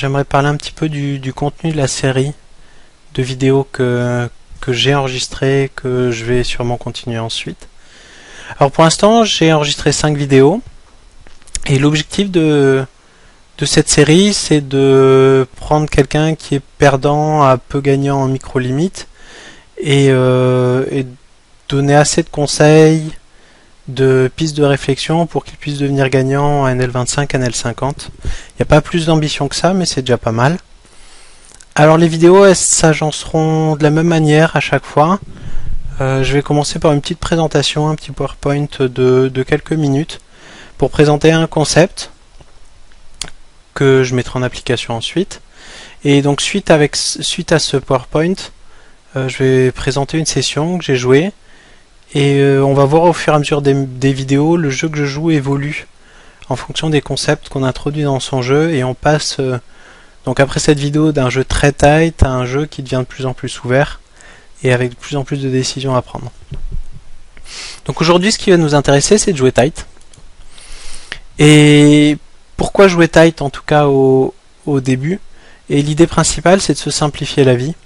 j'aimerais parler un petit peu du contenu de la série de vidéos que j'ai enregistré, que je vais sûrement continuer ensuite. Alors pour l'instant, j'ai enregistré 5 vidéos, et l'objectif de cette série, c'est de prendre quelqu'un qui est perdant à peu gagnant en micro-limite, et donner assez de conseils, de pistes de réflexion pour qu'il puisse devenir gagnant à NL25, NL50. Il n'y a pas plus d'ambition que ça, mais c'est déjà pas mal. Alors les vidéos, elles s'agenceront de la même manière à chaque fois. Je vais commencer par une petite présentation, un petit PowerPoint de quelques minutes pour présenter un concept que je mettrai en application ensuite. Et donc suite à ce PowerPoint, je vais présenter une session que j'ai jouée. Et on va voir au fur et à mesure des vidéos, le jeu que je joue évolue en fonction des concepts qu'on introduit dans son jeu, et on passe donc après cette vidéo d'un jeu très tight à un jeu qui devient de plus en plus ouvert et avec de plus en plus de décisions à prendre. Donc aujourd'hui, ce qui va nous intéresser, c'est de jouer tight. Et pourquoi jouer tight, en tout cas au début? Et l'idée principale, c'est de se simplifier la vie.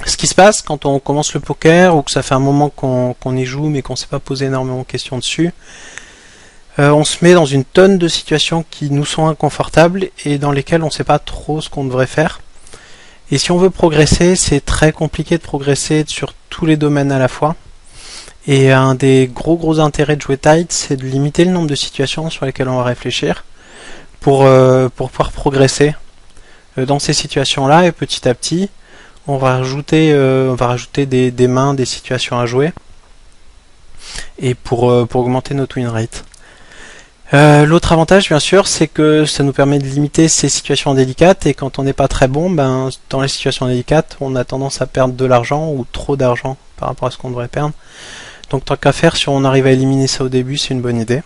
Ce qui se passe quand on commence le poker, ou que ça fait un moment qu'on y joue mais qu'on ne s'est pas posé énormément de questions dessus, on se met dans une tonne de situations qui nous sont inconfortables et dans lesquelles on ne sait pas trop ce qu'on devrait faire. Et si on veut progresser, c'est très compliqué de progresser sur tous les domaines à la fois. Et un des gros intérêts de jouer tight, c'est de limiter le nombre de situations sur lesquelles on va réfléchir pour pouvoir progresser dans ces situations-là, et petit à petit, on va rajouter des mains, des situations à jouer, et pour augmenter notre win rate. L'autre avantage, bien sûr, c'est que ça nous permet de limiter ces situations délicates, et quand on n'est pas très bon, dans les situations délicates, on a tendance à perdre de l'argent, ou trop d'argent par rapport à ce qu'on devrait perdre. Donc tant qu'à faire, si on arrive à éliminer ça au début, c'est une bonne idée.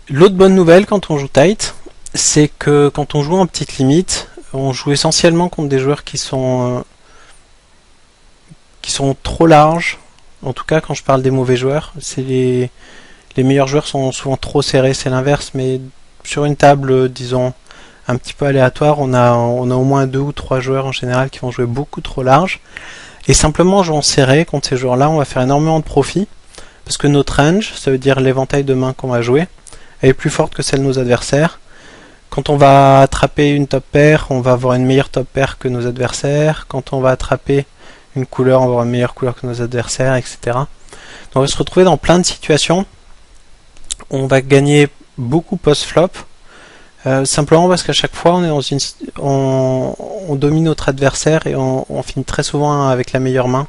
L'autre bonne nouvelle quand on joue tight, c'est que quand on joue en petite limite, on joue essentiellement contre des joueurs qui sont trop larges. En tout cas, quand je parle des mauvais joueurs, c'est les meilleurs joueurs sont souvent trop serrés, c'est l'inverse, mais sur une table, disons, un petit peu aléatoire, on a au moins 2 ou 3 joueurs en général qui vont jouer beaucoup trop large. Et simplement en jouant serré contre ces joueurs-là, on va faire énormément de profit, parce que notre range, ça veut dire l'éventail de mains qu'on va jouer, elle est plus forte que celle de nos adversaires. Quand on va attraper une top pair, on va avoir une meilleure top pair que nos adversaires. Quand on va attraper une couleur, on va avoir une meilleure couleur que nos adversaires, etc. Donc on va se retrouver dans plein de situations. On va gagner beaucoup post-flop, simplement parce qu'à chaque fois, on domine notre adversaire, et on finit très souvent avec la meilleure main